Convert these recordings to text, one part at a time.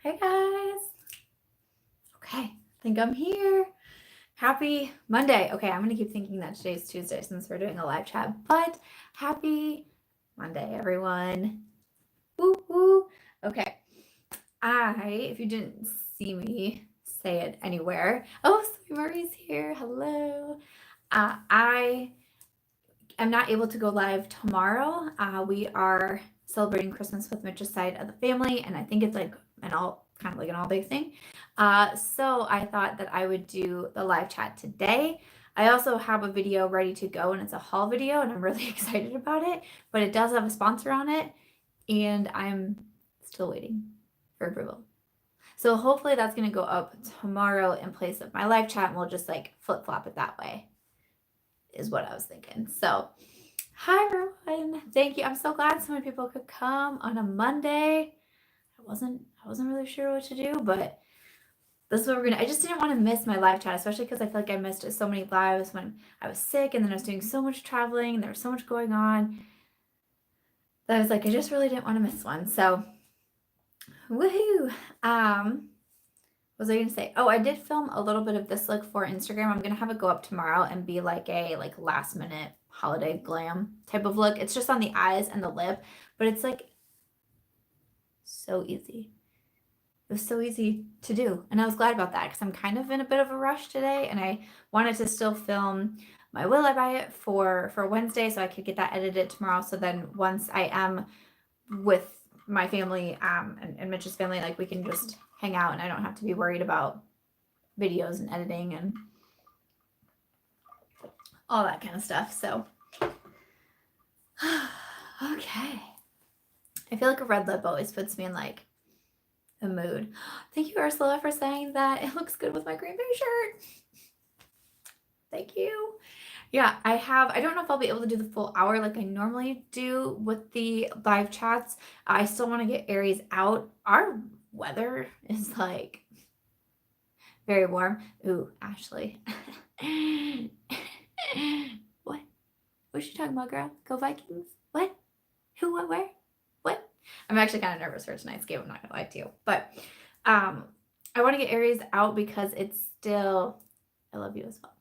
Hi guys. Okay, I think I'm here. Happy Monday. Okay, I'm gonna keep thinking that today's Tuesday since we're doing a live chat, but happy Monday, everyone. Woo woo. Okay, if you didn't see me say it anywhere, oh, Sweet Marie's here. Hello. I am not able to go live tomorrow. We are celebrating Christmas with Mitch's side of the family, and I think it's like an all big thing. So I thought that I would do the live chat today. I also have a video ready to go, and it's a haul video, and I'm really excited about it, but it does have a sponsor on it, and I'm still waiting for approval. So hopefully that's going to go up tomorrow in place of my live chat, and we'll just like flip-flop it that way, is what I was thinking. So hi everyone. Thank you. I'm so glad so many people could come on a Monday. I wasn't really sure what to do, but this is what we're gonna. I just didn't want to miss my live chat, especially because I feel like I missed so many lives when I was sick, and then I was doing so much traveling, and there was so much going on that I was like, I just really didn't want to miss one. So, woohoo! What was I gonna say? Oh, I did film a little bit of this look for Instagram. I'm gonna have it go up tomorrow and be like a last minute holiday glam type of look. It's just on the eyes and the lip, but it's like so easy. It was so easy to do, and I was glad about that because I'm kind of in a bit of a rush today, and I wanted to still film my Will I Buy It for Wednesday so I could get that edited tomorrow. So then once I am with my family and Mitch's family, like we can just hang out and I don't have to be worried about videos and editing and all that kind of stuff. So okay, I feel like a red lip always puts me in like a mood. Thank you, Ursula, for saying that it looks good with my Green Bay shirt. Thank you. Yeah, I don't know if I'll be able to do the full hour like I normally do with the live chats. I still want to get Aries out. Our weather is like very warm. Ooh, Ashley. What? What's she talking about, girl? Go Vikings? What? Who, what, where? What? I'm actually kind of nervous for tonight's game. I'm not gonna lie to you. But I want to get Aries out because it's still, I love you as well.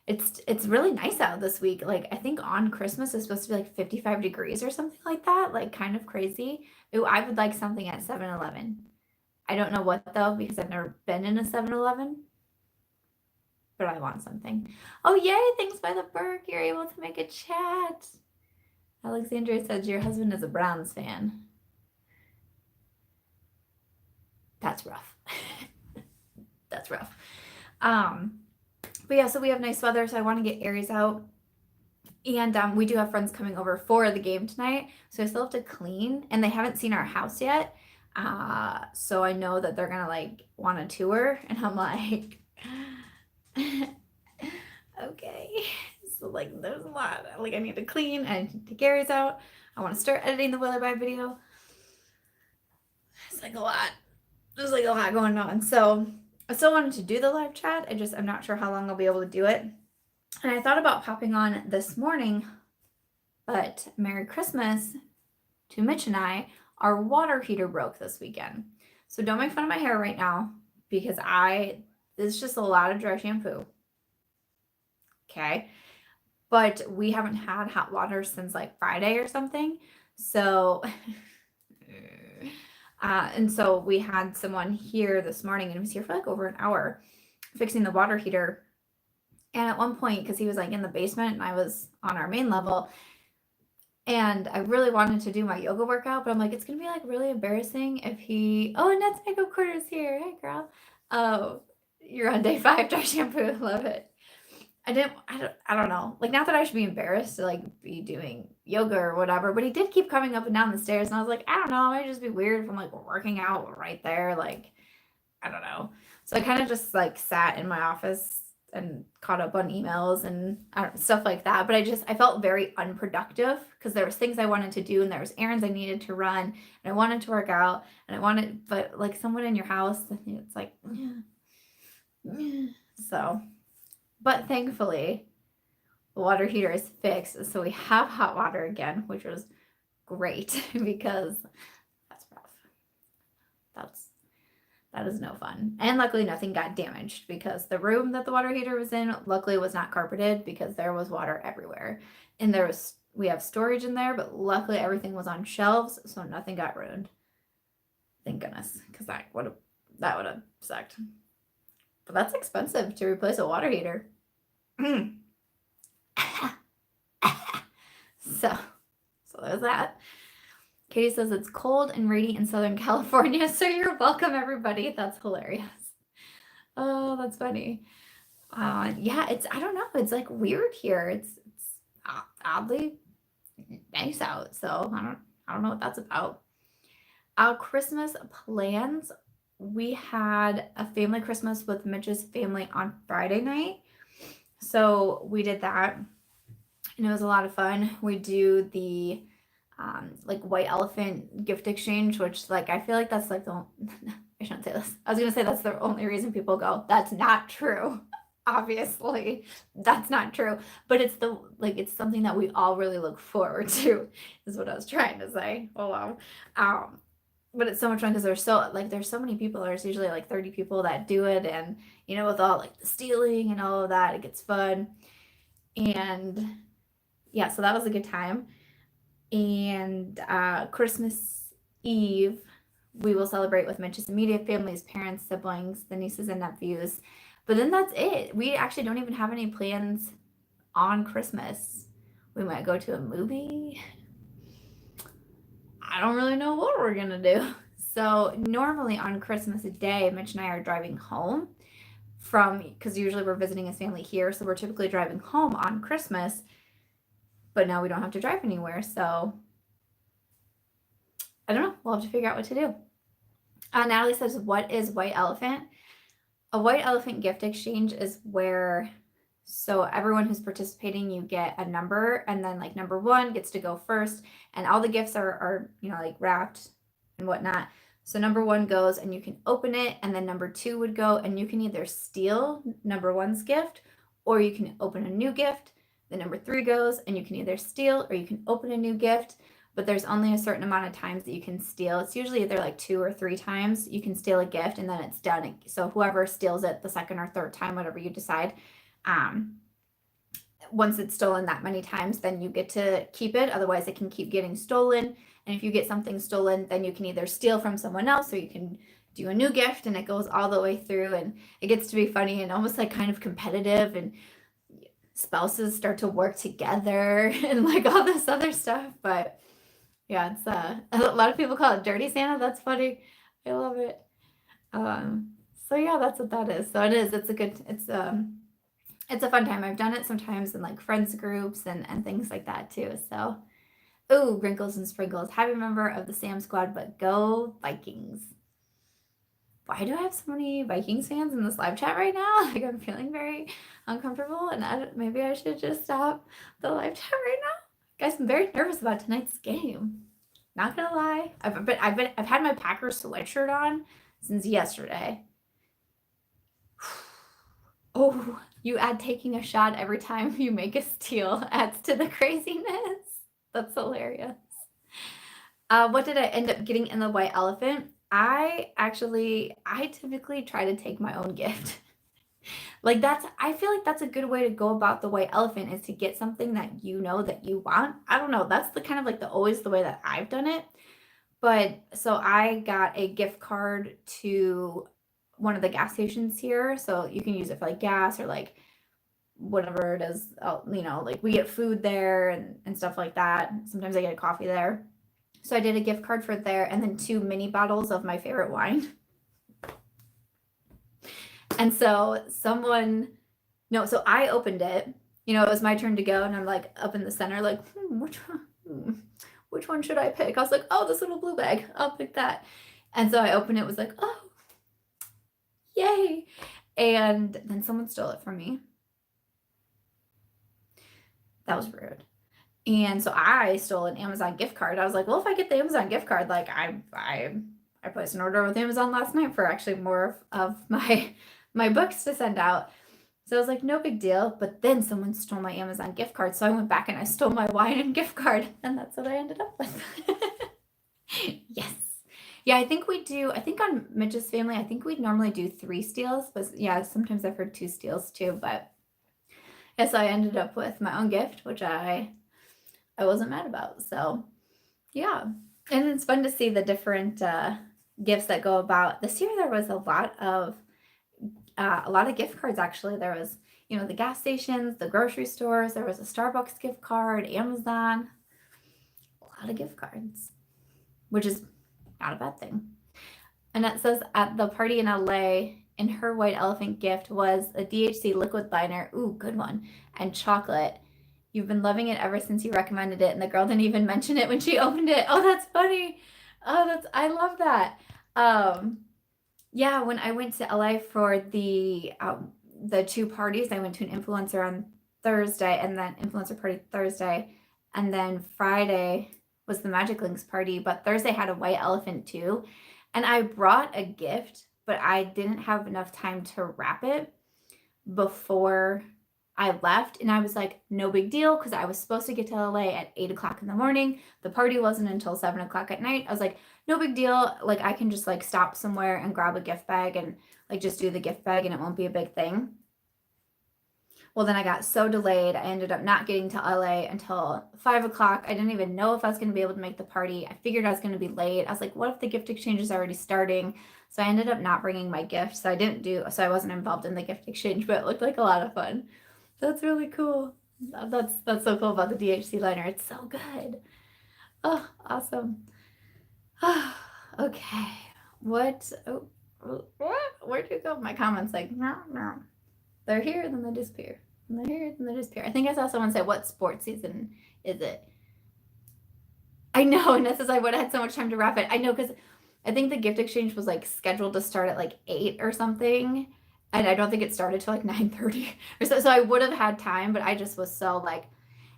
It's really nice out this week. Like I think on Christmas it's supposed to be like 55 degrees or something like that. Like kind of crazy. Ooh, I would like something at 7-Eleven. I don't know what though because I've never been in a 7-Eleven. But I want something. Oh yay, thanks by the Burke. You're able to make a chat. Alexandria says your husband is a Browns fan. That's rough. That's rough. But yeah, so we have nice weather, so I want to get Aries out. And we do have friends coming over for the game tonight, so I still have to clean, and they haven't seen our house yet. So I know that they're gonna like want a tour, and I'm like, okay. So like, there's a lot. Like I need to clean, I need to take Aries out. I want to start editing the Will I Buy video. It's like a lot. There's like a lot going on. So I still wanted to do the live chat. I'm not sure how long I'll be able to do it. And I thought about popping on this morning, but Merry Christmas to Mitch and I. Our water heater broke this weekend. So don't make fun of my hair right now because it's just a lot of dry shampoo. Okay. But we haven't had hot water since like Friday or something. So and so we had someone here this morning and he was here for like over an hour fixing the water heater. And at one point, because he was like in the basement and I was on our main level, and I really wanted to do my yoga workout, but I'm like, it's gonna be like really embarrassing if Annette's makeup quarters here. Hey girl. Oh, you're on day 5 dry shampoo. Love it. I don't know. Like, not that I should be embarrassed to like be doing yoga or whatever, but he did keep coming up and down the stairs, and I was like, I don't know, it might just be weird if I'm like working out right there. Like, I don't know. So I kind of just like sat in my office and caught up on emails and stuff like that. But I felt very unproductive because there was things I wanted to do and there was errands I needed to run and I wanted to work out but like someone in your house, it's like, so. But thankfully, the water heater is fixed, so we have hot water again, which was great because that's rough. That is no fun. And luckily nothing got damaged because the room that the water heater was in, luckily was not carpeted because there was water everywhere. And we have storage in there, but luckily everything was on shelves, so nothing got ruined. Thank goodness, because that would have sucked. But that's expensive to replace a water heater. So there's that. Katie says it's cold and rainy in Southern California, so you're welcome, everybody. That's hilarious. Oh, that's funny. Yeah, I don't know. It's like weird here. It's oddly nice out, so I don't know what that's about. Our Christmas plans. We had a family Christmas with Mitch's family on Friday night. So we did that, and it was a lot of fun. We do the like white elephant gift exchange, which like I feel like that's like the I shouldn't say this. I was gonna say that's the only reason people go. That's not true. Obviously, that's not true. But it's it's something that we all really look forward to, is what I was trying to say. Oh wow. But it's so much fun because there's so many people. There's usually like 30 people that do it, and with all like the stealing and all of that, it gets fun. And yeah, so that was a good time. And Christmas Eve, we will celebrate with Mitch's immediate family, his parents, siblings, the nieces and nephews. But then that's it. We actually don't even have any plans on Christmas. We might go to a movie. I don't really know what we're gonna do. So normally on Christmas Day, Mitch and I are driving home because usually we're visiting his family here, so we're typically driving home on Christmas. But now we don't have to drive anywhere, so I don't know. We'll have to figure out what to do. Natalie says, what is white elephant? A white elephant gift exchange is where, so everyone who's participating, you get a number, and then like number 1 gets to go first, and all the gifts are like wrapped and whatnot. So number 1 goes and you can open it, and then number 2 would go, and you can either steal number 1's gift, or you can open a new gift. The number 3 goes, and you can either steal or you can open a new gift, but there's only a certain amount of times that you can steal. It's usually either like 2 or 3 times you can steal a gift, and then it's done. So whoever steals it the second or third time, whatever you decide, once it's stolen that many times, then you get to keep it. Otherwise, it can keep getting stolen. And if you get something stolen, then you can either steal from someone else, or you can do a new gift, and it goes all the way through, and it gets to be funny and almost like kind of competitive, and spouses start to work together and like all this other stuff. But yeah, it's a lot of people call it Dirty Santa. That's funny. I love it. So yeah, that's what that is. So it is. It's a fun time. I've done it sometimes in like friends groups and things like that too. So, oh, Wrinkles and Sprinkles. Happy member of the Sam Squad, but go Vikings. Why do I have so many Vikings fans in this live chat right now? Like, I'm feeling very uncomfortable, and maybe I should just stop the live chat right now. Guys, I'm very nervous about tonight's game. Not gonna lie. I've had my Packers sweatshirt on since yesterday. Oh, you add taking a shot every time you make a steal adds to the craziness. That's hilarious. What did I end up getting in the white elephant? I typically try to take my own gift. I feel like that's a good way to go about the white elephant, is to get something that you know that you want. I don't know. That's the kind of like always the way that I've done it. But so I got a gift card to one of the gas stations here. So you can use it for like gas or like whatever it is. Like we get food there and stuff like that. Sometimes I get a coffee there. So I did a gift card for there, and then 2 mini bottles of my favorite wine. And so so I opened it. It was my turn to go, and I'm like up in the center, like, which one should I pick? I was like, oh, this little blue bag. I'll pick that. And so I opened it, was like, oh, yay. And then someone stole it from me. That was rude. And so I stole an Amazon gift card. I was like, well, if I get the Amazon gift card, like I placed an order with Amazon last night for actually more of my books to send out. So I was like, no big deal. But then someone stole my Amazon gift card. So I went back and I stole my wine and gift card. And that's what I ended up with. Yes. Yeah, I think we do. I think on Mitch's family, I think we'd normally do 3 steals, but yeah, sometimes I've heard 2 steals too. But yes, I ended up with my own gift, which I wasn't mad about. So yeah, and it's fun to see the different gifts that go about. This year there was a lot of gift cards actually. There was, the gas stations, the grocery stores, there was a Starbucks gift card, Amazon, a lot of gift cards, which is not a bad thing. Annette says at the party in LA, in her white elephant gift was a DHC liquid liner. Ooh, good one. And chocolate. You've been loving it ever since you recommended it, and the girl didn't even mention it when she opened it. Oh, that's funny. I love that. Yeah, when I went to LA for the 2 parties, I went to an influencer on Thursday, and then influencer party Thursday, and then Friday was the Magic Links party, but Thursday had a white elephant too. And I brought a gift, but I didn't have enough time to wrap it before I left. And I was like, no big deal, because I was supposed to get to LA at 8 o'clock in the morning. The party wasn't until 7 o'clock at night. I was like, no big deal. Like, I can just like stop somewhere and grab a gift bag and like just do the gift bag and it won't be a big thing. Well, then I got so delayed. I ended up not getting to LA until 5 o'clock. I didn't even know if I was going to be able to make the party. I figured I was going to be late. I was like, what if the gift exchange is already starting? So I ended up not bringing my gift. So I wasn't involved in the gift exchange, but it looked like a lot of fun. That's really cool. That's so cool about the DHC liner. It's so good. Oh, awesome. Okay. Where'd you go? My comments like, no, no. They're here, then they disappear. And they're here, then they disappear. I think I saw someone say, what sports season is it? I know, and this is I would have had so much time to wrap it. I know, because I think the gift exchange was like scheduled to start at like 8 or something. And I don't think it started till like 9:30 or so. So I would have had time, but I just was so like,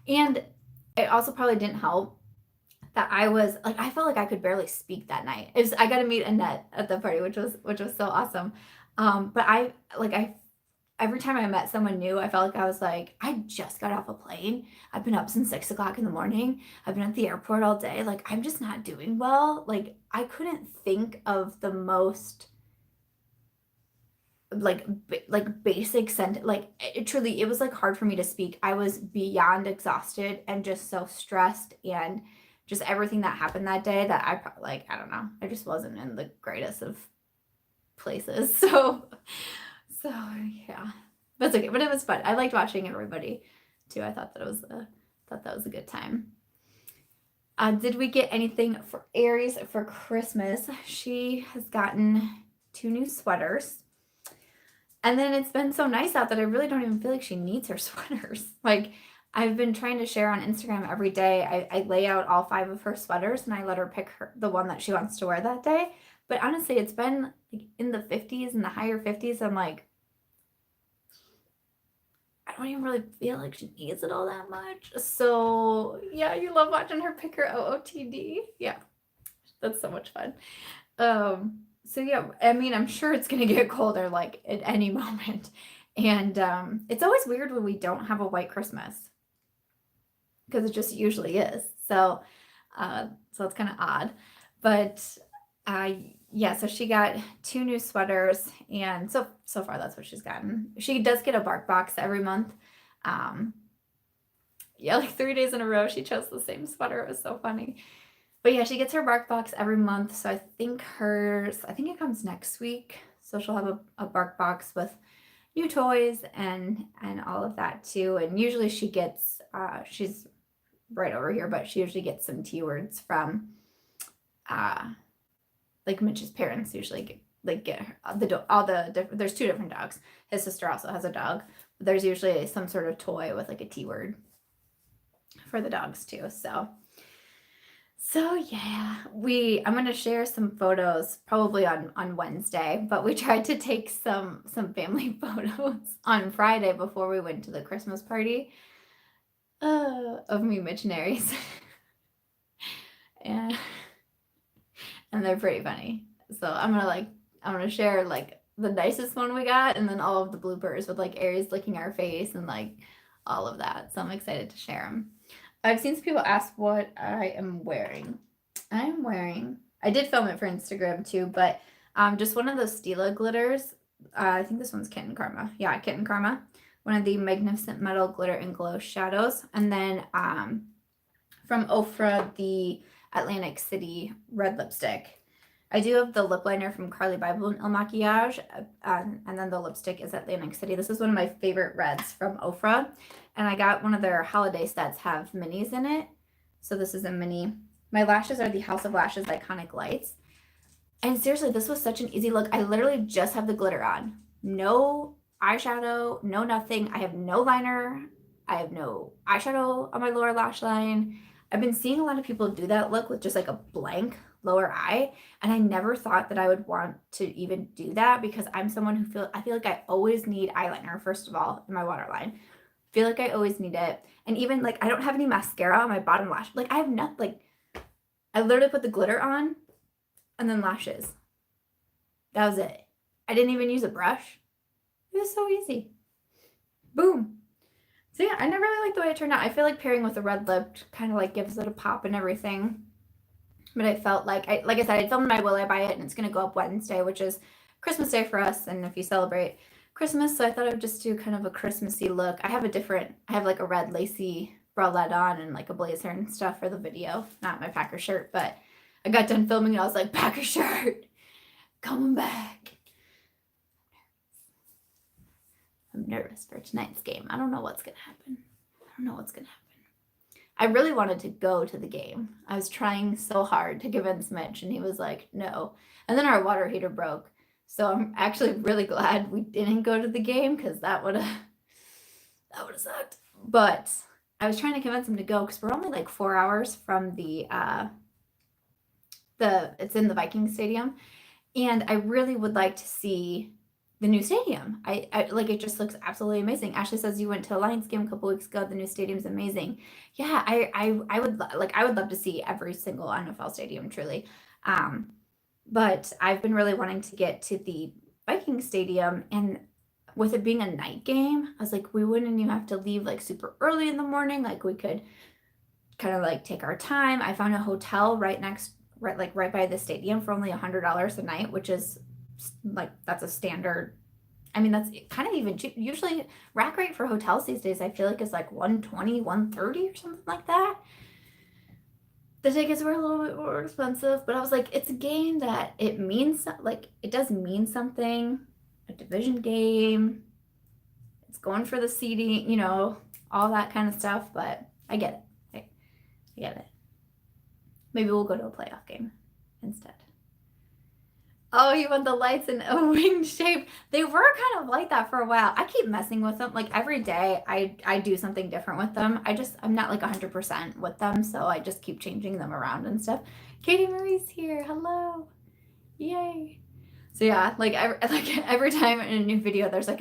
and it also probably didn't help that I was like, I felt like I could barely speak that night. I got to meet Annette at the party, which was so awesome. But I every time I met someone new, I felt like I was like, I just got off a plane. I've been up since 6 o'clock in the morning. I've been at the airport all day. Like, I'm just not doing well. Like, I couldn't think of the most like basic sentence. Like, it was like hard for me to speak. I was beyond exhausted and just so stressed, and just everything that happened that day that I don't know. I just wasn't in the greatest of places. So yeah, that's okay. But it was fun. I liked watching everybody too. I thought that was a good time. Did we get anything for Aries for Christmas? She has gotten 2 new sweaters. And then it's been so nice out that I really don't even feel like she needs her sweaters. Like, I've been trying to share on Instagram every day. I lay out all 5 of her sweaters and I let her pick the one that she wants to wear that day. But honestly, it's been like in the 50s and the higher 50s. I'm like, I don't even really feel like she needs it all that much. So yeah, you love watching her pick her OOTD. Yeah, that's so much fun. So yeah, I mean, I'm sure it's gonna get colder like at any moment. And it's always weird when we don't have a white Christmas, because it just usually is. So it's kind of odd. But yeah, so she got 2 new sweaters, and so far that's what she's gotten. She does get a bark box every month. Yeah, like 3 days in a row she chose the same sweater. It was so funny. But yeah, she gets her bark box every month. So I think it comes next week. So she'll have a bark box with new toys and all of that too. And usually she gets she's right over here, but she usually gets some T words from like Mitch's parents usually get her there's 2 different dogs. His sister also has a dog. But there's usually some sort of toy with like a T word for the dogs too. So yeah, I'm gonna share some photos probably on Wednesday, but we tried to take some family photos on Friday before we went to the Christmas party of me, Mitch, and Aries. and they're pretty funny. So I'm gonna share like the nicest one we got, and then all of the bloopers with like Aries licking our face and like all of that. So I'm excited to share them. I've seen some people ask what I am wearing. I I did film it for Instagram too, but just one of those Stila glitters. I think this one's Kitten Karma. Yeah, Kitten Karma. One of the Magnificent Metal Glitter and Glow shadows. And then from Ofra, the Atlantic City red lipstick. I do have the lip liner from Carli Bybel and Makiage, and then the lipstick is Atlantic City. This is one of my favorite reds from Ofra, and I got one of their holiday sets have minis in it. So this is a mini. My lashes are the House of Lashes Iconic Lights. And seriously, this was such an easy look. I literally just have the glitter on. No eyeshadow, no nothing. I have no liner. I have no eyeshadow on my lower lash line. I've been seeing a lot of people do that look with just like a blank lower eye, and I never thought that I would want to even do that because I'm someone who I feel like I always need eyeliner, first of all, in my waterline. Feel like I always need it. And even like I don't have any mascara on my bottom lash. Like I have nothing. Like I literally put the glitter on and then lashes. That was it. I didn't even use a brush. It was so easy. Boom. So yeah, I never really liked the way it turned out. I feel like pairing with a red lip kind of like gives it a pop and everything. But I felt like I said, I filmed my Will I Buy It, and it's going to go up Wednesday, which is Christmas Day for us, and if you celebrate Christmas, so I thought I would just do kind of a Christmassy look. I have like a red lacy bralette on and like a blazer and stuff for the video, not my Packer shirt, but I got done filming and I was like, Packer shirt, coming back. I'm nervous for tonight's game. I don't know what's going to happen. I really wanted to go to the game. I was trying so hard to convince Mitch, and he was like, no. And then our water heater broke. So I'm actually really glad we didn't go to the game because that would have sucked. But I was trying to convince him to go because we're only like 4 hours from it's in the Viking Stadium. And I really would like to see the new stadium. I like it just looks absolutely amazing. Ashley says you went to a Lions game a couple weeks ago. The new stadium's amazing. Yeah, I would love to see every single NFL stadium truly. But I've been really wanting to get to the Viking Stadium, and with it being a night game, I was like, we wouldn't even have to leave like super early in the morning. Like we could kind of like take our time. I found a hotel right by the stadium for only $100 a night, which is like that's a standard. I mean, that's kind of even cheap. Usually rack rate for hotels these days I feel like is like $120, $130 or something like that. The tickets were a little bit more expensive, but I was like, it's a game that it means, like it does mean something. A division game, it's going for the seeding, you know, all that kind of stuff, but I get it. I get it. Maybe we'll go to a playoff game instead. Oh, you want the lights in a winged shape? They were kind of like that for a while. I keep messing with them. Like every day I do something different with them. I'm not like 100% with them, so I just keep changing them around and stuff. Katie Marie's here. Hello. Yay. So yeah, like every time in a new video, there's like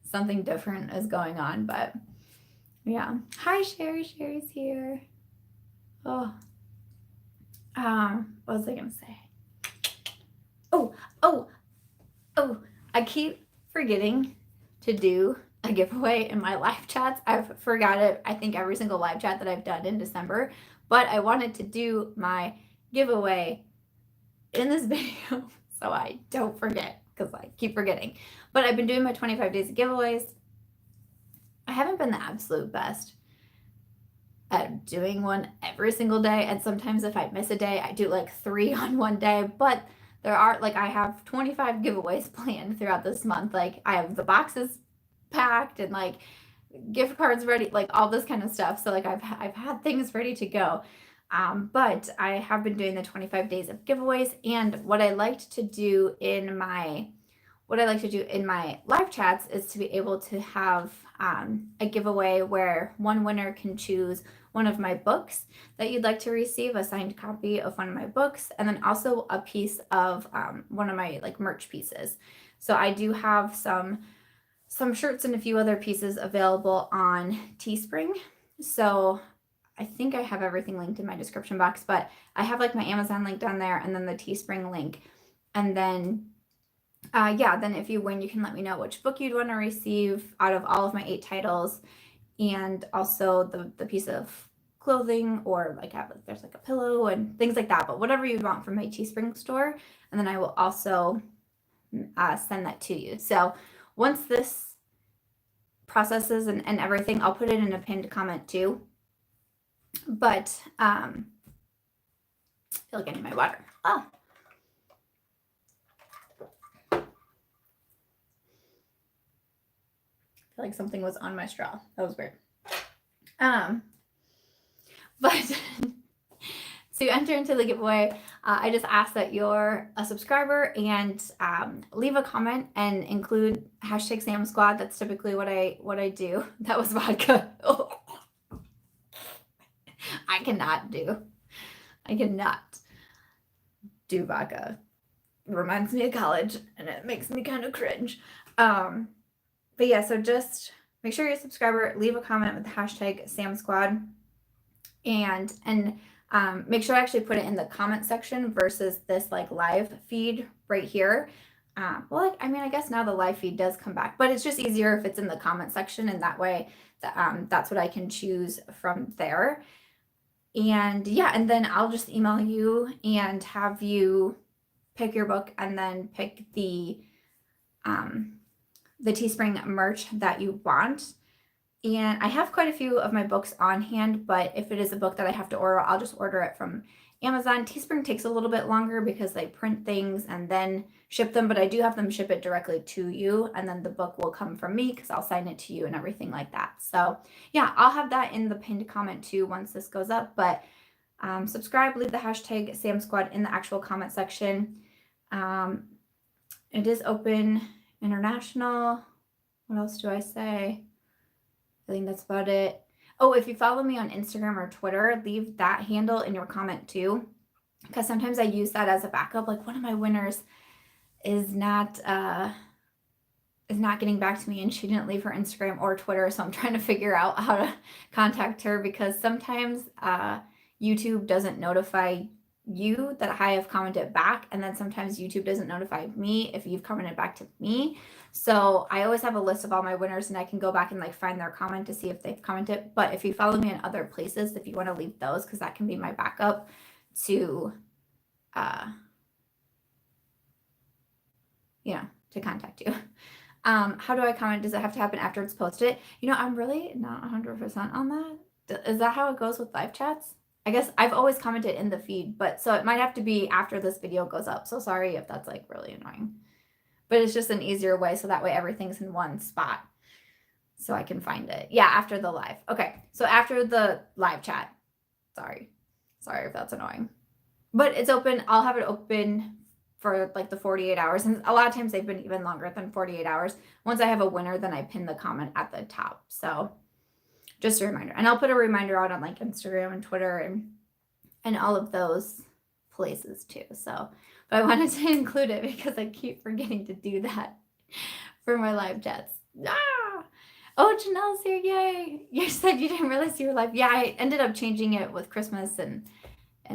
something different is going on, but yeah. Hi, Sherry. Sherry's here. Oh. What was I gonna say? Oh, I keep forgetting to do a giveaway in my live chats. I've forgot it, I think, every single live chat that I've done in December, but I wanted to do my giveaway in this video so I don't forget because I keep forgetting. But I've been doing my 25 days of giveaways. I haven't been the absolute best at doing one every single day, and sometimes if I miss a day, I do like 3 on one day, but there are, like, I have 25 giveaways planned throughout this month. Like, I have the boxes packed and, like, gift cards ready, like, all this kind of stuff. So, like, I've had things ready to go. But I have been doing the 25 days of giveaways. And what I liked to do in my live chats is to be able to have a giveaway where one winner can choose one of my books that you'd like to receive, a signed copy of one of my books, and then also a piece of one of my like merch pieces. So I do have some shirts and a few other pieces available on Teespring. So I think I have everything linked in my description box, but I have like my Amazon link down there and then the Teespring link. And then then if you win, you can let me know which book you'd want to receive out of all of my 8 titles, and also the piece of clothing, or like there's like a pillow and things like that, but whatever you want from my Teespring store. And then I will also send that to you. So once this processes and everything, I'll put it in a pinned comment too. But I feel like I need my water. Oh. I feel like something was on my straw. That was weird. But to enter into the giveaway, I just ask that you're a subscriber and leave a comment and include hashtag Sam Squad. That's typically what I do. That was vodka. Oh. I cannot do vodka. It reminds me of college and it makes me kind of cringe. But yeah, so just make sure you're a subscriber, leave a comment with the hashtag Sam Squad, and make sure I actually put it in the comment section versus this like live feed right here. Well, I mean, I guess now the live feed does come back, but it's just easier if it's in the comment section, and that way that's what I can choose from there. And yeah, and then I'll just email you and have you pick your book and then pick the Teespring merch that you want. And I have quite a few of my books on hand, but if it is a book that I have to order, I'll just order it from Amazon. Teespring takes a little bit longer because they print things and then ship them, but I do have them ship it directly to you, and then the book will come from me because I'll sign it to you and everything like that. So yeah, I'll have that in the pinned comment too once this goes up, but subscribe, leave the hashtag Sam Squad in the actual comment section. It is open international. What else do I say? I think that's about it. Oh, if you follow me on Instagram or Twitter, leave that handle in your comment too, because sometimes I use that as a backup. Like one of my winners is not getting back to me, and she didn't leave her Instagram or Twitter, so I'm trying to figure out how to contact her, because sometimes YouTube doesn't notify you that I have commented back, and then sometimes YouTube doesn't notify me if you've commented back to me. So I always have a list of all my winners, and I can go back and like find their comment to see if they've commented. But if you follow me in other places, if you want to leave those, because that can be my backup to to contact you. How do I comment? Does it have to happen after it's posted? I'm really not 100% on that. Is that how it goes with live chats? I guess I've always commented in the feed, but so it might have to be after this video goes up. So sorry if that's like really annoying, but it's just an easier way. So that way everything's in one spot so I can find it. Yeah, after the live. Okay. So after the live chat. Sorry if that's annoying, but it's open. I'll have it open for like the 48 hours. And a lot of times they've been even longer than 48 hours. Once I have a winner, then I pin the comment at the top. So just a reminder. And I'll put a reminder out on like Instagram and Twitter and all of those places too. So, but I wanted to include it because I keep forgetting to do that for my live chats. Ah! Oh, Janelle's here. Yay. You said you didn't realize you were live. Yeah, I ended up changing it with Christmas and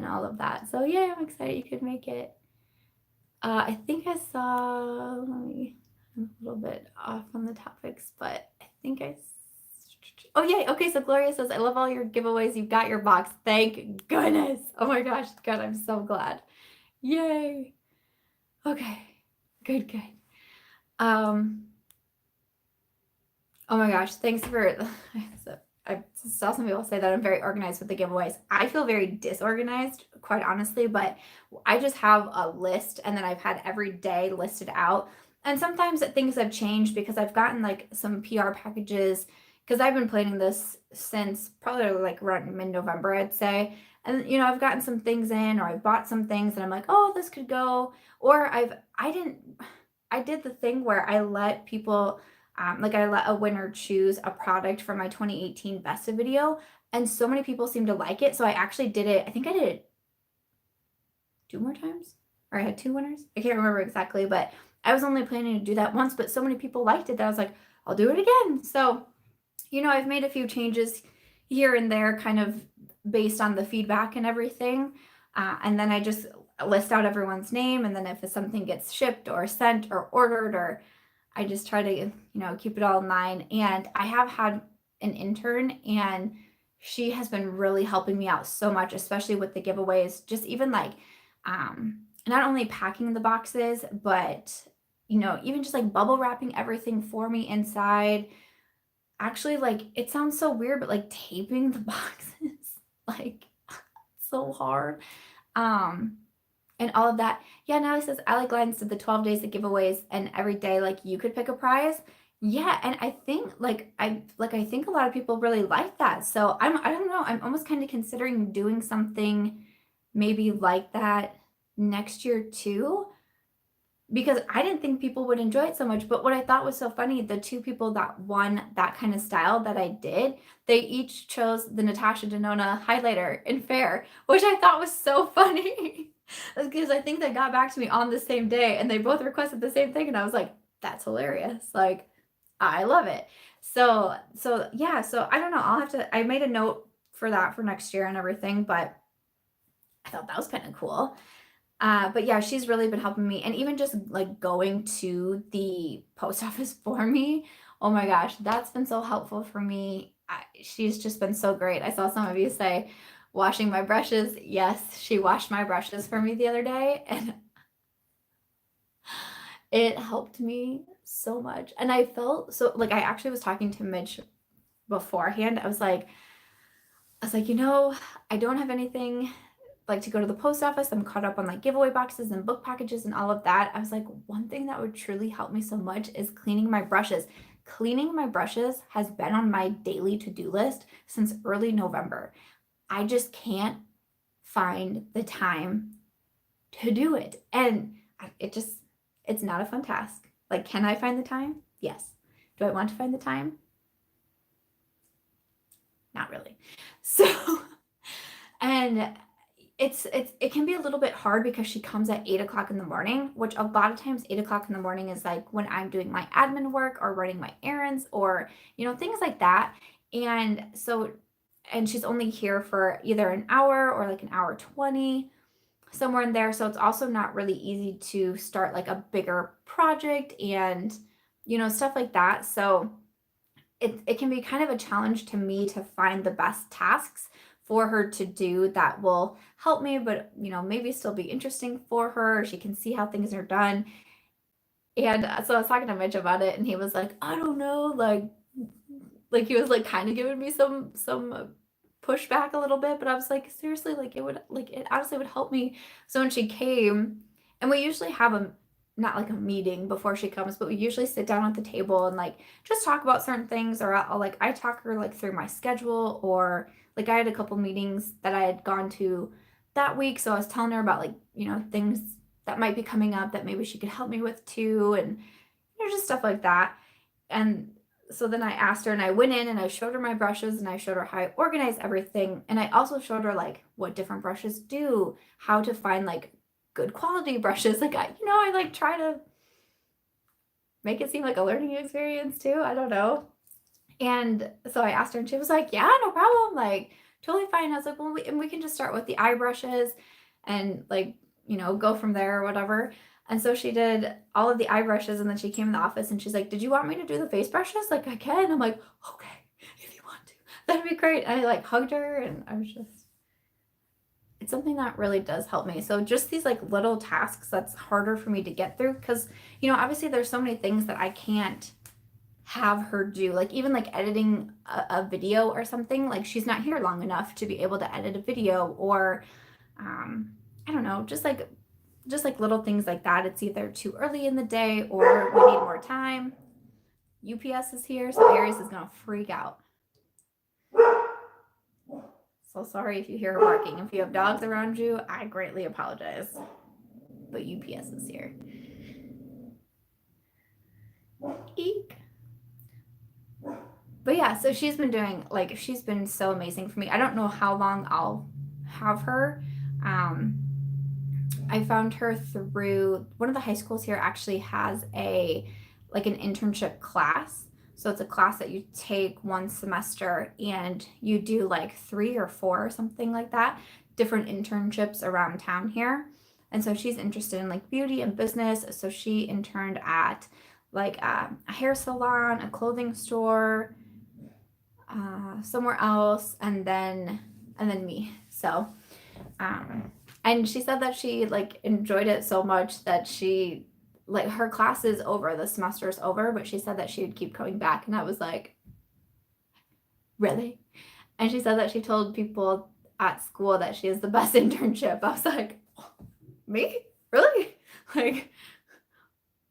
all of that. So yeah, I'm excited you could make it. I think I saw, I'm a little bit off on the topics, but I think oh yeah, okay, so Gloria says, I love all your giveaways. You've got your box. Thank goodness. Oh my gosh, God, I'm so glad. Yay. Okay, good. Oh my gosh, thanks for, I saw some people say that I'm very organized with the giveaways. I feel very disorganized, quite honestly, but I just have a list, and then I've had every day listed out. And sometimes things have changed because I've gotten like some PR packages, because I've been planning this since probably like around mid-November, I'd say. And I've gotten some things in, or I've bought some things and I'm like, oh, this could go. Or I did the thing where I let people, like I let a winner choose a product for my 2018 best of video, and so many people seemed to like it. So I actually did it. I think I did it 2 more times, or I had 2 winners. I can't remember exactly, but I was only planning to do that once, but so many people liked it that I was like, I'll do it again. So, I've made a few changes here and there, kind of based on the feedback and everything. And then I just list out everyone's name. And then if something gets shipped or sent or ordered, or I just try to, keep it all in line. And I have had an intern, and she has been really helping me out so much, especially with the giveaways, just even like not only packing the boxes, but even just like bubble wrapping everything for me inside. Actually, like, it sounds so weird, but like taping the boxes, like, so hard. Um, and all of that. Yeah, now he says, I like Glenn's did the 12 days of giveaways, and every day, like, you could pick a prize. Yeah, and I think I think a lot of people really like that. So I don't know, I'm almost kind of considering doing something maybe like that next year too, because I didn't think people would enjoy it so much. But what I thought was so funny, the two people that won that kind of style that I did, they each chose the Natasha Denona highlighter in Fair, which I thought was so funny. Because I think they got back to me on the same day and they both requested the same thing. And I was like, that's hilarious. Like, I love it. So yeah, so I don't know. I made a note for that for next year and everything, but I thought that was kind of cool. But yeah, she's really been helping me. And even just like going to the post office for me, oh my gosh, that's been so helpful for me. She's just been so great. I saw some of you say, washing my brushes. Yes, she washed my brushes for me the other day, and it helped me so much. And I felt so like I actually was talking to Mitch beforehand. I was like, I don't have anything like to go to the post office. I'm caught up on like giveaway boxes and book packages and all of that. I was like, one thing that would truly help me so much is cleaning my brushes. Cleaning my brushes has been on my daily to-do list since early November. I just can't find the time to do it. And it's not a fun task. Like, can I find the time? Yes. Do I want to find the time? Not really. So, and it can be a little bit hard because she comes at 8 o'clock in the morning, which a lot of times 8 o'clock in the morning is like when I'm doing my admin work or running my errands or things like that. And so, and she's only here for either an hour or like an hour 20, somewhere in there. So it's also not really easy to start like a bigger project and stuff like that. So it can be kind of a challenge to me to find the best tasks for her to do that will help me, but maybe still be interesting for her. She can see how things are done. And so I was talking to Mitch about it, and he was like, I don't know, like he was like kind of giving me some pushback a little bit, but I was like, seriously, like it honestly would help me. So when she came, and we usually have not like a meeting before she comes, but we usually sit down at the table and like just talk about certain things, or I talk her like through my schedule, or like I had a couple meetings that I had gone to that week, so I was telling her about like things that might be coming up that maybe she could help me with too, and just stuff like that. And so then I asked her, and I went in and I showed her my brushes, and I showed her how I organize everything, and I also showed her like what different brushes do, how to find like good quality brushes. Like I like try to make it seem like a learning experience too. I don't know. And so I asked her, and she was like, yeah, no problem, like totally fine. I was like, well, we can just start with the eye brushes and like go from there or whatever. And so she did all of the eye brushes, and then she came in the office and she's like, did you want me to do the face brushes? Like, I can. I'm like, okay, if you want to, that'd be great. And I like hugged her, and I was just, it's something that really does help me. So just these like little tasks that's harder for me to get through, because obviously there's so many things that I can't have her do, like even like editing a video or something. Like, she's not here long enough to be able to edit a video, or I don't know, just like little things like that. It's either too early in the day or we need more time. UPS is here, so Aries is gonna freak out. So sorry if you hear her barking. If you have dogs around you, I greatly apologize. But UPS is here. Eek. But yeah, so she's been so amazing for me. I don't know how long I'll have her. I found her through one of the high schools here actually has an internship class. So it's a class that you take one semester, and you do like 3 or 4 or something like that, different internships around town here. And so she's interested in like beauty and business. So she interned at like a hair salon, a clothing store, somewhere else, and then me. So, and she said that she like enjoyed it so much that she like her class is over, the semester's over, but she said that she would keep coming back, and I was like, really? And she said that she told people at school that she has the best internship. I was like, me? Really? Like,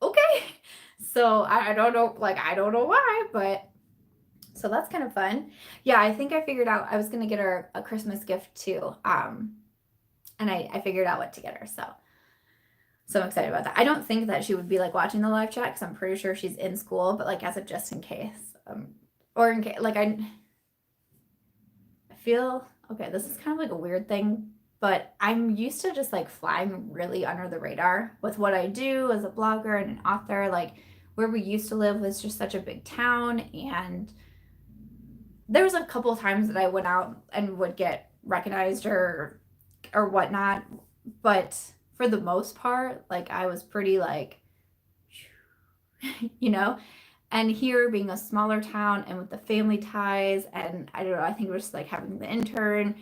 okay. So I don't know, like, I don't know why, but so that's kind of fun. Yeah, I think I figured out I was gonna get her a Christmas gift too. And I figured out what to get her. So I'm excited about that. I don't think that she would be like watching the live chat because I'm pretty sure she's in school, but like as a just in case. Or in case like I feel okay, this is kind of like a weird thing, but I'm used to just like flying really under the radar with what I do as a blogger and an author. Like where we used to live was just such a big town, and there was a couple of times that I went out and would get recognized or whatnot, but for the most part, like I was pretty like, you know. And here being a smaller town and with the family ties, and I don't know, I think we're just like having the intern,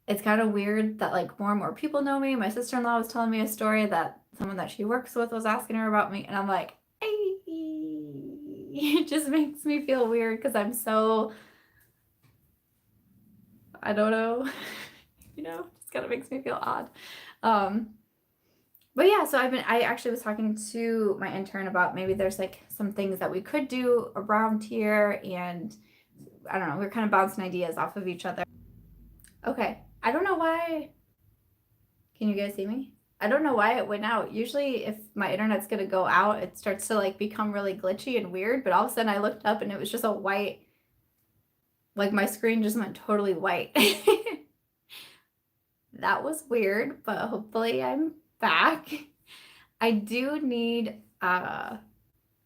it's kind of weird that like more and more people know me. My sister-in-law was telling me a story that someone that she works with was asking her about me, and I'm like, hey, it just makes me feel weird because I'm so, I don't know, you know, just kind of makes me feel odd. But yeah, so I actually was talking to my intern about maybe there's like some things that we could do around here, and I don't know, we're kind of bouncing ideas off of each other. Okay, I don't know why. Can you guys see me? I don't know why it went out. Usually if my internet's gonna go out, it starts to like become really glitchy and weird, but all of a sudden I looked up and it was just a white, like my screen just went totally white. That was weird, but hopefully I'm back. I do need a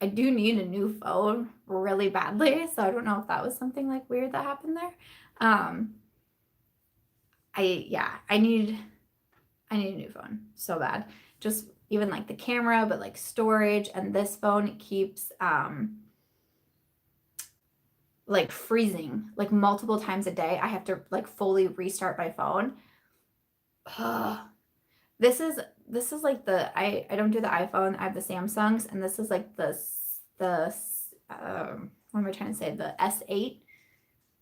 new phone really badly, so I don't know if that was something like weird that happened there. I need a new phone so bad. Just even like the camera, but like storage, and this phone keeps like freezing like multiple times a day. I have to like fully restart my phone. This is like I don't do the iPhone. I have the Samsungs, and this is like the what am I trying to say? The S8.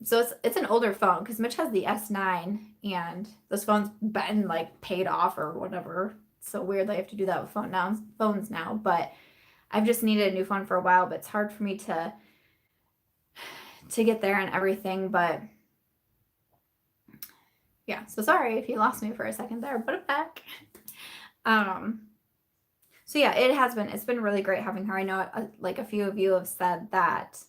So it's an older phone because Mitch has the S9, and this phone's been like paid off or whatever. It's so weird that I have to do that with phones now. But I've just needed a new phone for a while, but it's hard for me to get there and everything. But yeah, so sorry if you lost me for a second there, but I'm back. So yeah, it's been really great having her. I know like a few of you have said that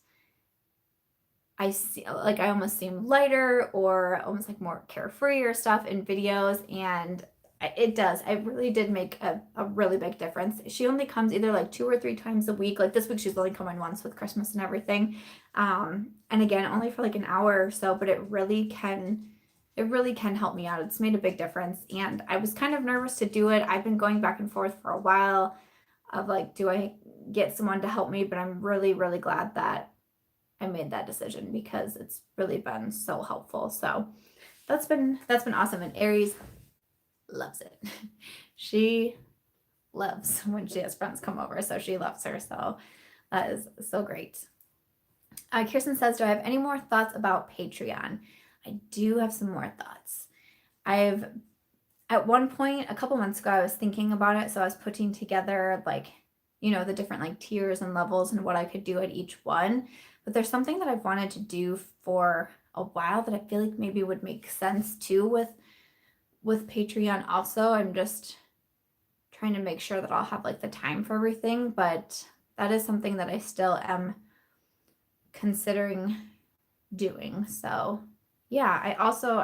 I see like I almost seem lighter or almost like more carefree or stuff in videos, and it does. It really did make a really big difference. She only comes either like 2 or 3 times a week. Like this week she's only coming once with Christmas and everything. And again, only for like an hour or so, but it really can help me out. It's made a big difference, and I was kind of nervous to do it. I've been going back and forth for a while of like, do I get someone to help me? But I'm really, really glad that I made that decision because it's really been so helpful. So that's been awesome. And Aries loves it. She loves when she has friends come over, so she loves her. So that is so great. Kirsten says, do I have any more thoughts about Patreon? I do have some more thoughts. At one point, a couple months ago, I was thinking about it. So I was putting together like, you know, the different like tiers and levels and what I could do at each one. But there's something that I've wanted to do for a while that I feel like maybe would make sense too with Patreon also. I'm just trying to make sure that I'll have like the time for everything, but that is something that I still am considering doing. So yeah, I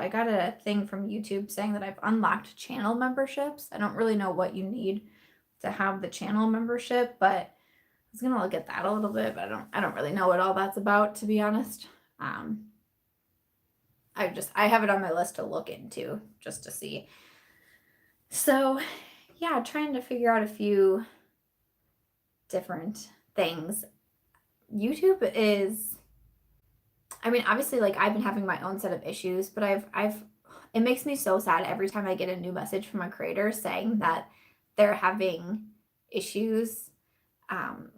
got a thing from YouTube saying that I've unlocked channel memberships. I don't really know what you need to have the channel membership, but I was gonna look at that a little bit, but I don't really know what all that's about, to be honest. I have it on my list to look into just to see. So yeah, trying to figure out a few different things. YouTube is I mean, obviously, like I've been having my own set of issues, but it makes me so sad every time I get a new message from a creator saying that they're having issues,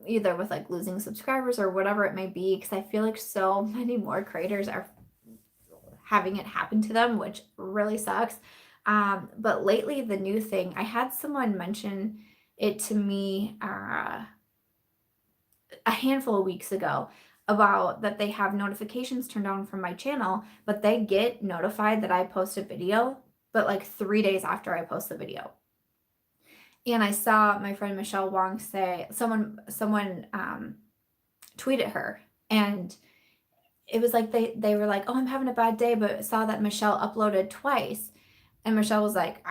either with like losing subscribers or whatever it may be, because I feel like so many more creators are having it happen to them, which really sucks. But lately, the new thing, I had someone mention it to me a handful of weeks ago about that they have notifications turned on from my channel, but they get notified that I post a video, but like 3 days after I post the video. And I saw my friend Michelle Wong say, someone tweeted her, and it was like they were like, oh, I'm having a bad day, but saw that Michelle uploaded twice. And Michelle was like,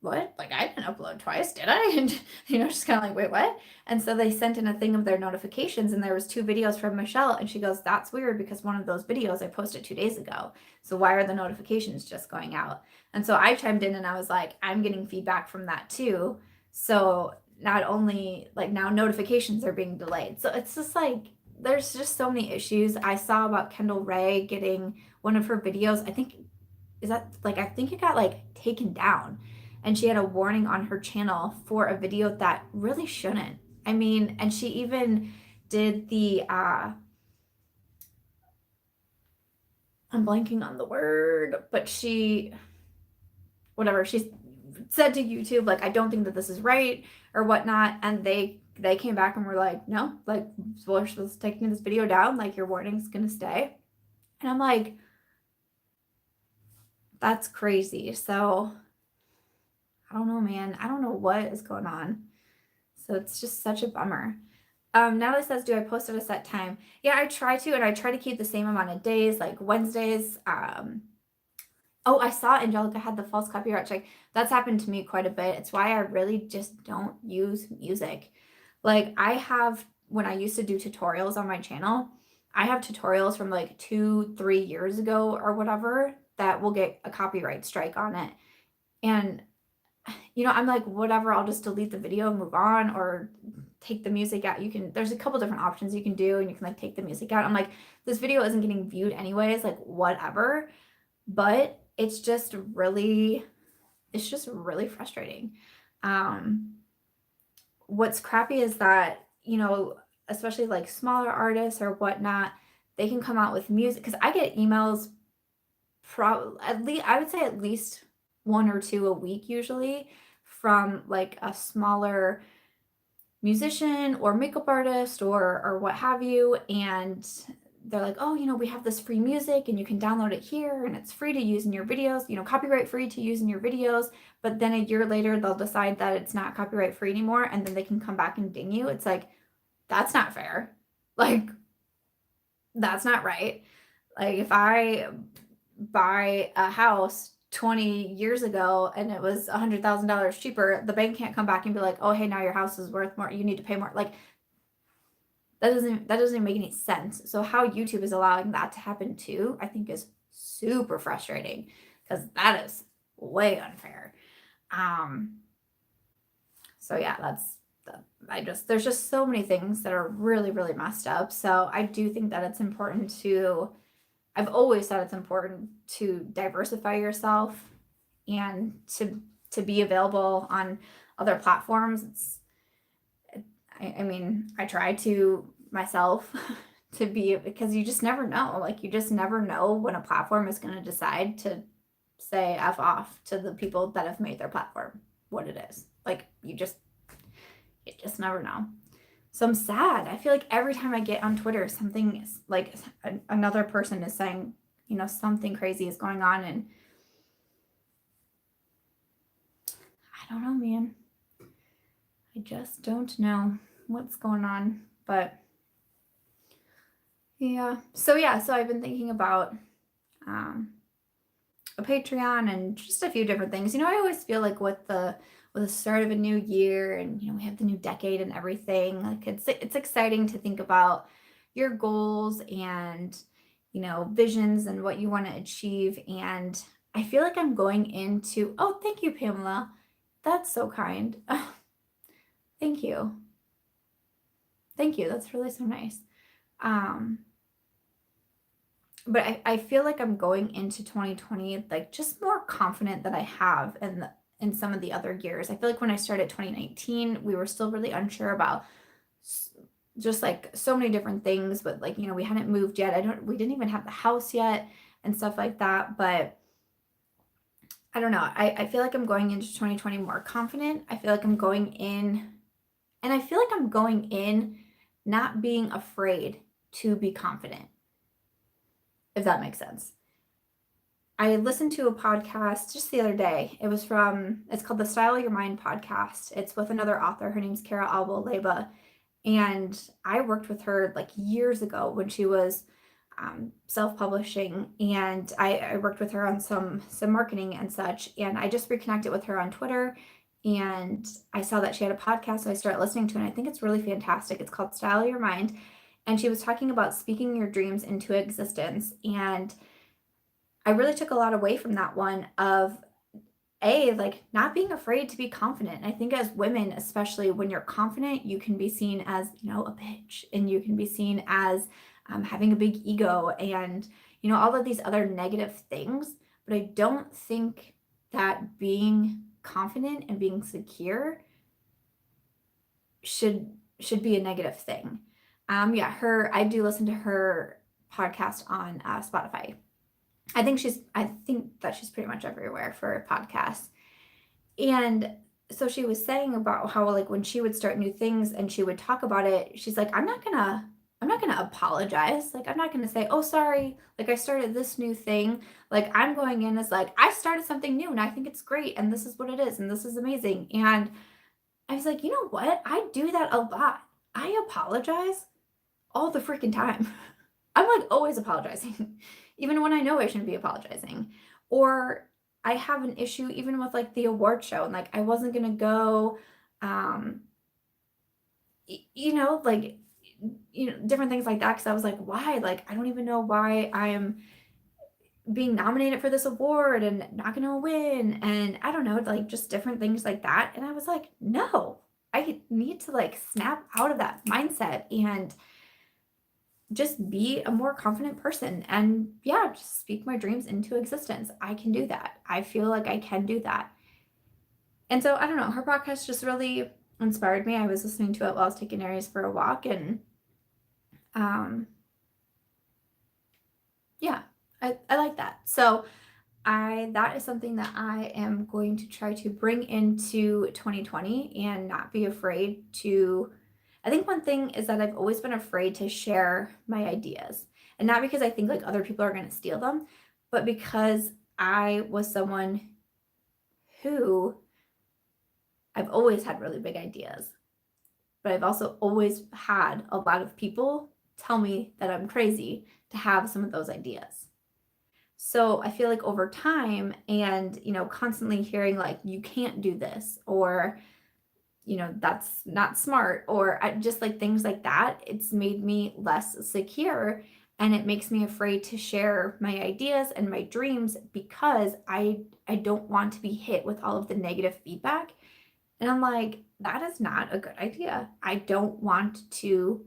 what? Like, I didn't upload twice, did I? And, just kind of like, wait, what? And so they sent in a thing of their notifications, and there was 2 videos from Michelle, and she goes, that's weird because one of those videos I posted 2 days ago. So why are the notifications just going out? And so I chimed in and I was like, I'm getting feedback from that too. So not only like now notifications are being delayed. So it's just like, there's just so many issues. I saw about Kendall Ray getting one of her videos. I think it got like taken down, and she had a warning on her channel for a video that really shouldn't. I mean, and she even did the I'm blanking on the word, but she said to YouTube, like, I don't think that this is right or whatnot, and they came back and were like, no, like, we're supposed to take this video down, like, your warning's gonna stay. And I'm like, that's crazy. So I don't know, man. I don't know what is going on. So it's just such a bummer. Natalie says, do I post at a set time? Yeah, I try to, and I try to keep the same amount of days, like Wednesdays. Oh, I saw Angelica had the false copyright check. That's happened to me quite a bit. It's why I really just don't use music. Like when I used to do tutorials on my channel, I have tutorials from like 2-3 years ago or whatever that will get a copyright strike on it. And, I'm like, whatever, I'll just delete the video and move on, or take the music out. There's a couple different options you can do, and you can like take the music out. I'm like, this video isn't getting viewed anyways, like whatever. But it's just really frustrating. What's crappy is that, especially like smaller artists or whatnot, they can come out with music, because I get emails I would say at least 1 or 2 a week usually, from like a smaller musician or makeup artist or what have you, and they're like, oh, we have this free music and you can download it here and it's free to use in your videos, copyright free to use in your videos. But then a year later, they'll decide that it's not copyright free anymore, and then they can come back and ding you. It's like, that's not fair. Like, that's not right. Like, if I buy a house 20 years ago and it was $100,000 cheaper, the bank can't come back and be like, oh, hey, now your house is worth more, you need to pay more. Like, that doesn't make any sense. So how YouTube is allowing that to happen too, I think is super frustrating, because that is way unfair. So yeah, there's just so many things that are really, really messed up. So I do think that it's important I've always thought it's important to diversify yourself and to be available on other platforms. I mean, I try to myself to be, because you just never know. Like, you just never know when a platform is going to decide to say F off to the people that have made their platform what it is. Like, you just never know. So I'm sad. I feel like every time I get on Twitter, something is like another person is saying, something crazy is going on, and I don't know, man. I just don't know what's going on. But yeah. So I've been thinking about a Patreon and just a few different things. I always feel like with the start of a new year, and we have the new decade and everything, like it's exciting to think about your goals and visions and what you want to achieve. And I feel like I'm going into, oh, thank you, Pamela, that's so kind. Thank you, that's really so nice. but I feel like I'm going into 2020 like just more confident than I have in some of the other years. I feel like when I started 2019, we were still really unsure about just like so many different things, but like, we hadn't moved yet. We didn't even have the house yet and stuff like that. But I don't know. I feel like I'm going into 2020 more confident. I feel like I'm going in, and I feel like I'm going in not being afraid to be confident, if that makes sense. I listened to a podcast just the other day. It's called the Style Your Mind podcast. It's with another author. Her name's Cara Alba. And I worked with her like years ago when she was self-publishing, and I worked with her on some marketing and such. And I just reconnected with her on Twitter, and I saw that she had a podcast, so I started listening to it. And I think it's really fantastic. It's called Style Your Mind, and she was talking about speaking your dreams into existence. And I really took a lot away from that one of like not being afraid to be confident. I think as women, especially when you're confident, you can be seen as, a bitch, and you can be seen as having a big ego and, all of these other negative things. But I don't think that being confident and being secure should be a negative thing. I do listen to her podcast on Spotify. I think that she's pretty much everywhere for podcasts. And so she was saying about how like when she would start new things and she would talk about it, she's like, I'm not gonna apologize. Like, I'm not gonna say, oh, sorry, like I started this new thing. Like, I'm going in as like, I started something new and I think it's great and this is what it is and this is amazing. And I was like, you know what? I do that a lot. I apologize all the freaking time. I'm like always apologizing, even when I know I shouldn't be apologizing. Or I have an issue even with like the award show, and like I wasn't gonna go, different things like that, because I was like, why? Like, I don't even know why I am being nominated for this award and not gonna win, and I don't know, like just different things like that. And I was like, no, I need to like snap out of that mindset and just be a more confident person and just speak my dreams into existence. I can do that. I feel like I can do that. And so I don't know, her podcast just really inspired me. I was listening to it while I was taking Aries for a walk, and I like that. So that is something that I am going to try to bring into 2020 and not be afraid to. I think one thing is that I've always been afraid to share my ideas. And not because I think like other people are going to steal them, but because I was someone who I've always had really big ideas. But I've also always had a lot of people tell me that I'm crazy to have some of those ideas. So I feel like over time and, constantly hearing like, you can't do this, or, that's not smart, or just like things like that, it's made me less secure, and it makes me afraid to share my ideas and my dreams because I don't want to be hit with all of the negative feedback. And I'm like, that is not a good idea. I don't want to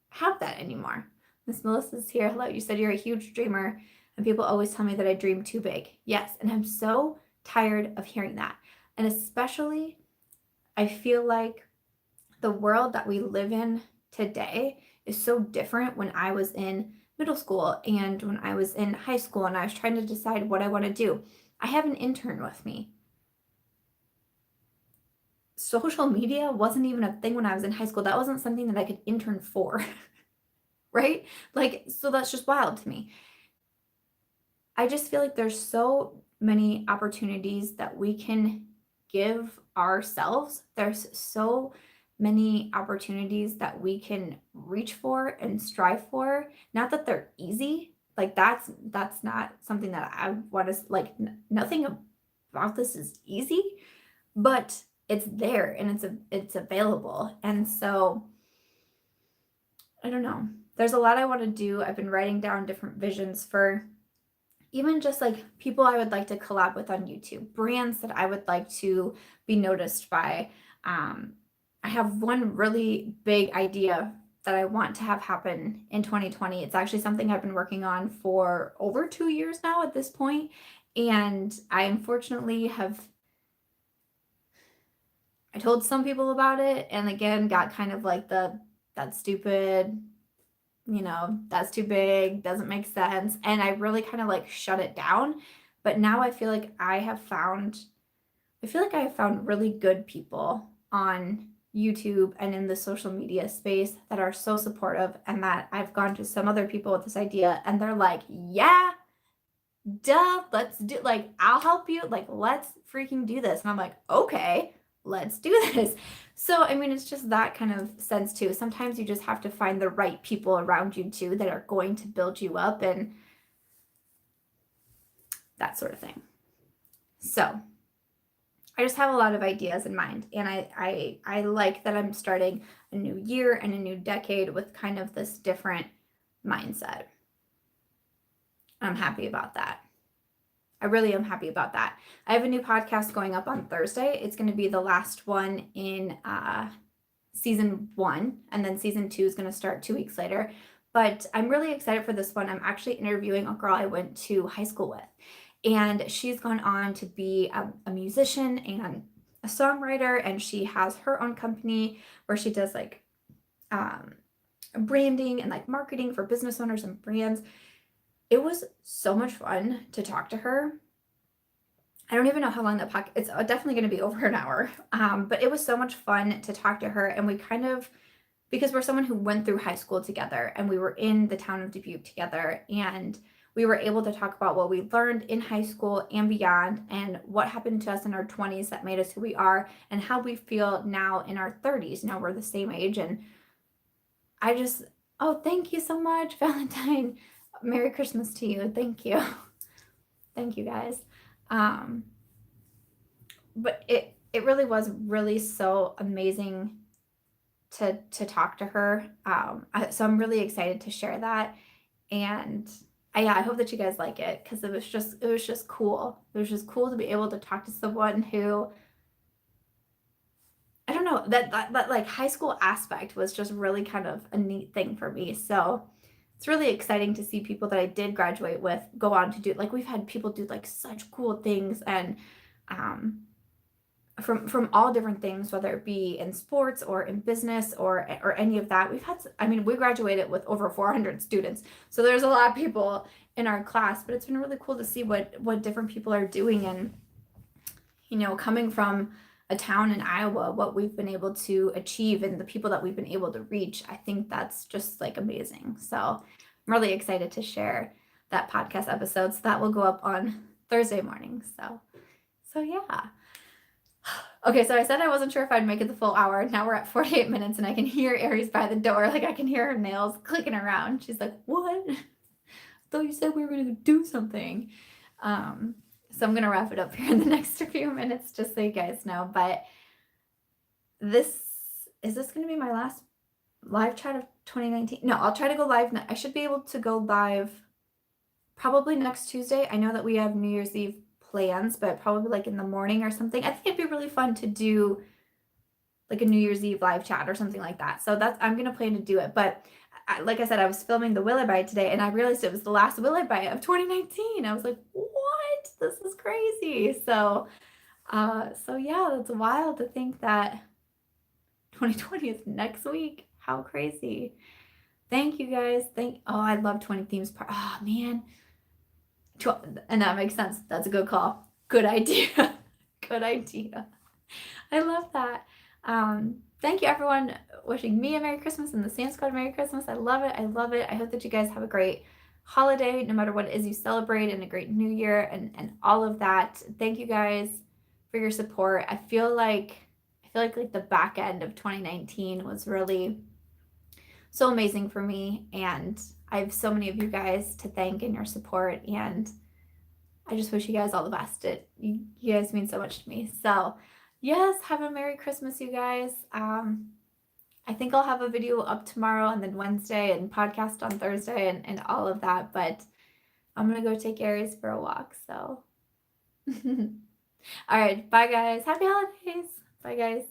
have that anymore. Miss Melissa's here. Hello. You said you're a huge dreamer, and people always tell me that I dream too big. Yes. And I'm so tired of hearing that. And especially, I feel like the world that we live in today is so different when I was in middle school and when I was in high school and I was trying to decide what I want to do. I have an intern with me. Social media wasn't even a thing when I was in high school. That wasn't something that I could intern for, right? Like, so that's just wild to me. I just feel like there's so many opportunities that we can give ourselves. There's so many opportunities that we can reach for and strive for. Not that they're easy. Like that's not something that I want to like. Nothing about this is easy, but it's there and it's available. And so I don't know. There's a lot I want to do. I've been writing down different visions for even just like people I would like to collab with on YouTube, brands that I would like to be noticed by. I have one really big idea that I want to have happen in 2020. It's actually something I've been working on for over 2 years now at this point, and I unfortunately I told some people about it, and again got kind of like that's stupid, that's too big, doesn't make sense, and I really kind of like shut it down. But now I feel like I have found really good people on YouTube and in the social media space that are so supportive, and that I've gone to some other people with this idea and they're like, yeah, duh, let's do, like, I'll help you, like, let's freaking do this. And I'm like, okay, let's do this. So, I mean, it's just that kind of sense too. Sometimes you just have to find the right people around you too that are going to build you up and that sort of thing. So I just have a lot of ideas in mind, and I like that I'm starting a new year and a new decade with kind of this different mindset. I'm happy about that. I really am happy about that. I have a new podcast going up on Thursday. It's going to be the last one in season 1, and then season 2 is going to start 2 weeks later. But I'm really excited for this one. I'm actually interviewing a girl I went to high school with, and she's gone on to be a musician and a songwriter, and she has her own company where she does like branding and like marketing for business owners and brands. It was so much fun to talk to her. I don't even know how long that podcast, it's definitely going to be over an hour, but it was so much fun to talk to her, and we kind of, because we're someone who went through high school together and we were in the town of Dubuque together, and we were able to talk about what we learned in high school and beyond, and what happened to us in our 20s that made us who we are, and how we feel now in our 30s. Now we're the same age, and I just, oh, thank you so much, Valentine. Merry Christmas to you. Thank you. Thank you, guys. But it really was really so amazing to talk to her. So I'm really excited to share that. And I hope that you guys like it, because it was just cool. It was just cool to be able to talk to someone who, I don't know, that like high school aspect was just really kind of a neat thing for me. So it's really exciting to see people that I did graduate with go on to do, like, we've had people do like such cool things, and from all different things, whether it be in sports or in business or any of that. We graduated with over 400 students, so there's a lot of people in our class, but it's been really cool to see what different people are doing, and coming from a town in Iowa, what we've been able to achieve and the people that we've been able to reach. I think that's just like amazing. So I'm really excited to share that podcast episode. So that will go up on Thursday morning. So yeah. Okay, so I said I wasn't sure if I'd make it the full hour. Now we're at 48 minutes, and I can hear Aries by the door. Like, I can hear her nails clicking around. She's like, what? I thought you said we were going to do something. So I'm going to wrap it up here in the next few minutes, just so you guys know. But is this going to be my last live chat of 2019? No, I'll try to go live. I should be able to go live probably next Tuesday. I know that we have New Year's Eve plans, but probably like in the morning or something. I think it'd be really fun to do like a New Year's Eve live chat or something like that. So I'm going to plan to do it. But like I said, I was filming the Will I Buy today, and I realized it was the last Will I Buy of 2019. I was like, what? This is crazy. So yeah, that's wild to think that 2020 is next week. How crazy. Thank you guys. I love 20 themes. Oh man. And that makes sense. That's a good call. Good idea. Good idea. I love that. Thank you, everyone, wishing me a Merry Christmas and the Sam Squad a Merry Christmas. I love it. I love it. I hope that you guys have a great holiday, no matter what it is you celebrate, and a great new year and all of that. Thank you guys for your support. I feel like the back end of 2019 was really so amazing for me, and I have so many of you guys to thank in your support, and I just wish you guys all the best. You guys mean so much to me. So yes, have a Merry Christmas, you guys. I think I'll have a video up tomorrow, and then Wednesday, and podcast on Thursday, and all of that. But I'm going to go take Aries for a walk. So, all right. Bye, guys. Happy holidays. Bye, guys.